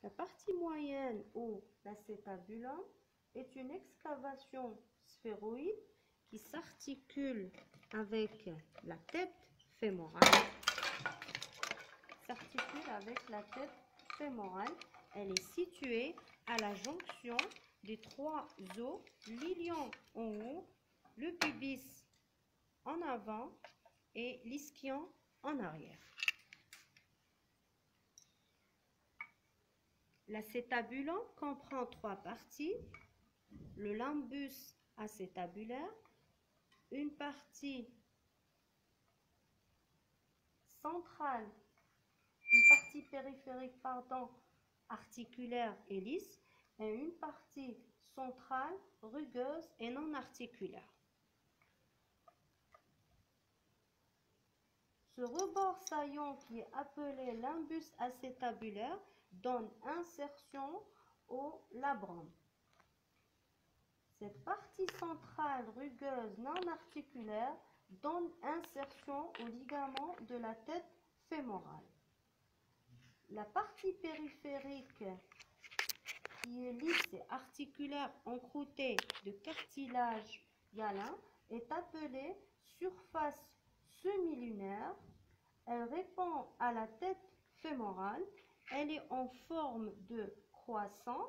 La partie moyenne ou l'acétabulum est une excavation sphéroïde qui s'articule avec la tête fémorale. Elle est située à la jonction des trois os, l'ilion en haut, le pubis en avant et l'ischion en arrière. L'acétabulum comprend trois parties: le limbus acétabulaire, une partie centrale, une partie périphérique, articulaire et lisse, et une partie centrale, rugueuse et non articulaire. Ce rebord saillant qui est appelé limbus acétabulaire donne insertion au labrum. Cette partie centrale rugueuse non articulaire donne insertion au ligament de la tête fémorale. La partie périphérique qui est lisse et articulaire encroûtée de cartilage hyalin est appelée surface semi-lunaire. Elle répond à la tête fémorale. Elle est en forme de croissant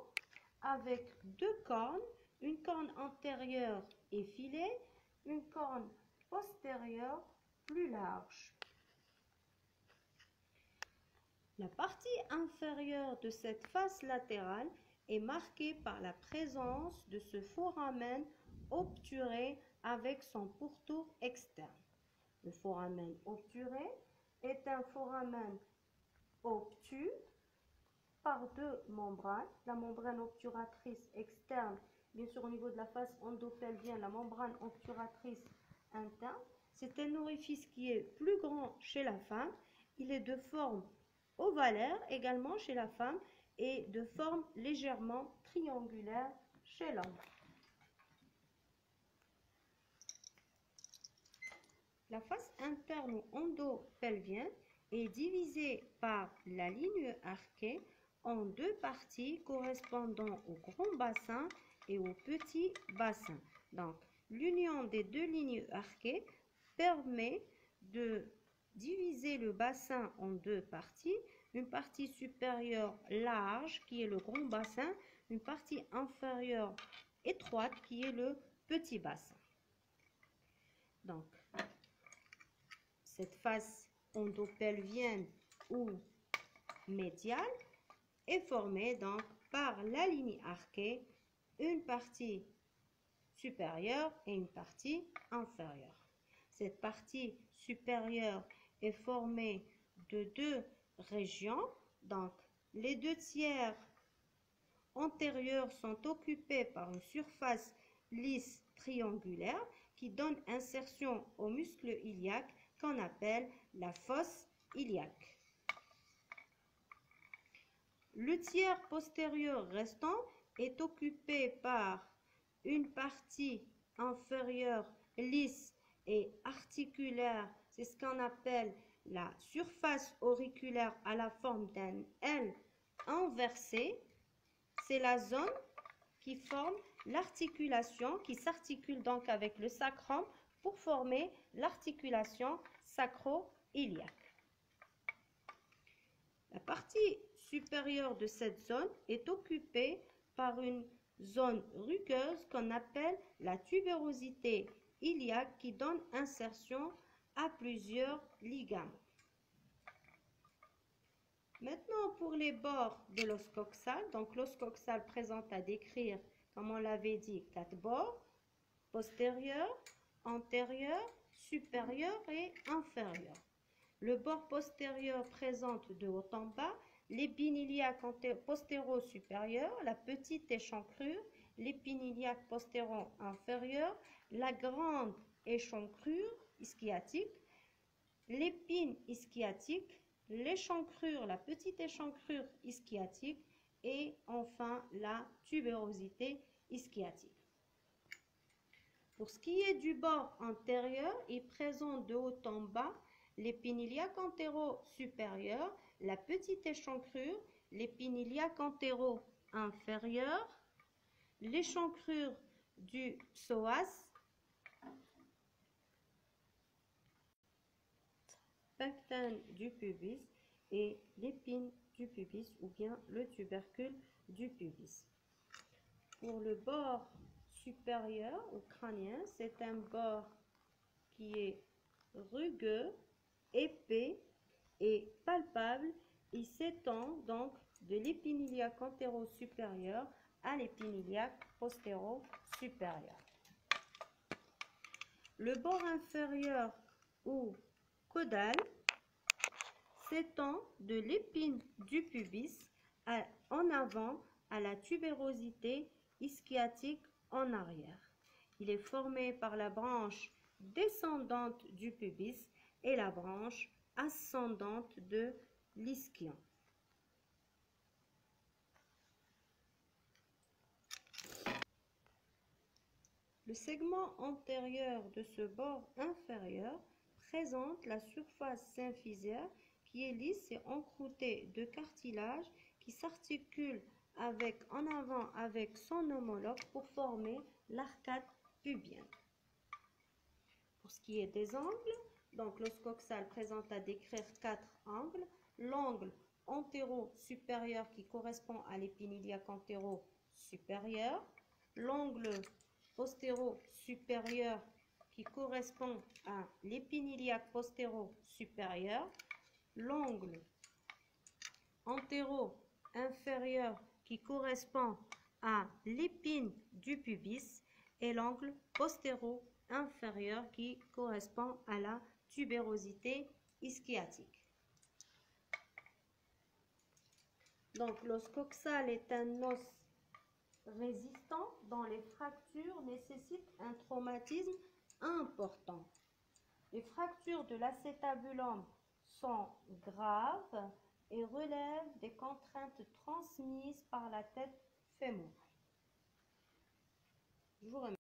avec deux cornes, une corne antérieure effilée, une corne postérieure plus large. La partie inférieure de cette face latérale est marquée par la présence de ce foramen obturé avec son pourtour externe. Le foramen obturé est un foramen obtus par deux membranes. La membrane obturatrice externe, bien sûr au niveau de la face endopelvienne, la membrane obturatrice interne. C'est un orifice qui est plus grand chez la femme. Il est de forme ovalaire également chez la femme et de forme légèrement triangulaire chez l'homme. La face interne ou endopelvienne est divisée par la ligne arquée en deux parties correspondant au grand bassin et au petit bassin. Donc, l'union des deux lignes arquées permet de diviser le bassin en deux parties, une partie supérieure large qui est le grand bassin, une partie inférieure étroite qui est le petit bassin. Donc, cette face endopelvienne ou médiale est formée donc par la ligne arquée, une partie supérieure et une partie inférieure. Cette partie supérieure est formée de deux régions. Donc, les deux tiers antérieurs sont occupés par une surface lisse triangulaire qui donne insertion au muscle iliaque qu'on appelle la fosse iliaque. Le tiers postérieur restant est occupé par une partie inférieure lisse et articulaire. C'est ce qu'on appelle la surface auriculaire à la forme d'un L inversé. C'est la zone qui forme l'articulation, qui s'articule donc avec le sacrum pour former l'articulation sacro-iliaque. La partie supérieure de cette zone est occupée par une zone rugueuse qu'on appelle la tubérosité iliaque qui donne insertion à plusieurs ligaments. Maintenant, pour les bords de l'os coxal, donc l'os coxal présente à décrire, comme on l'avait dit, 4 bords, postérieur, antérieur, supérieur et inférieur. Le bord postérieur présente de haut en bas l'épine iliaque postéro-supérieure, la petite échancrure, l'épine iliaque postéro-inférieure, la grande échancrure ischiotique, l'épine ischiotique, l'échancrure, la petite échancrure ischiotique et enfin la tubérosité ischiotique. Pour ce qui est du bord antérieur, il présente de haut en bas l'épine iliaque antéro-supérieure, la petite échancrure, l'épine iliaque antéro-inférieure, l'échancrure du psoas, pecten du pubis et l'épine du pubis ou bien le tubercule du pubis. Pour le bord supérieur ou crânien, c'est un bord qui est rugueux, épais et palpable. Il s'étend donc de l'épine iliaque antéro-supérieure à l'épine iliaque postéro-supérieure. Le bord inférieur ou caudal s'étend de l'épine du pubis en avant à la tubérosité ischiotique en arrière. Il est formé par la branche descendante du pubis et la branche ascendante de l'ischion. Le segment antérieur de ce bord inférieur présente la surface symphysaire qui est lisse et encroûtée de cartilage qui s'articule en avant avec son homologue pour former l'arcade pubienne. Pour ce qui est des angles, donc l'os coxal présente à décrire 4 angles. L'angle antéro-supérieur qui correspond à l'épine iliaque antéro-supérieure, l'angle postéro-supérieur qui correspond à l'épine iliaque postéro-supérieure, l'angle antéro-inférieur qui correspond à l'épine du pubis et l'angle postéro-inférieur qui correspond à la tubérosité ischiotique. Donc l'os coxal est un os résistant dont les fractures nécessitent un traumatisme important. Les fractures de l'acétabulum sont graves et relèvent des contraintes transmises par la tête fémorale. Je vous remercie.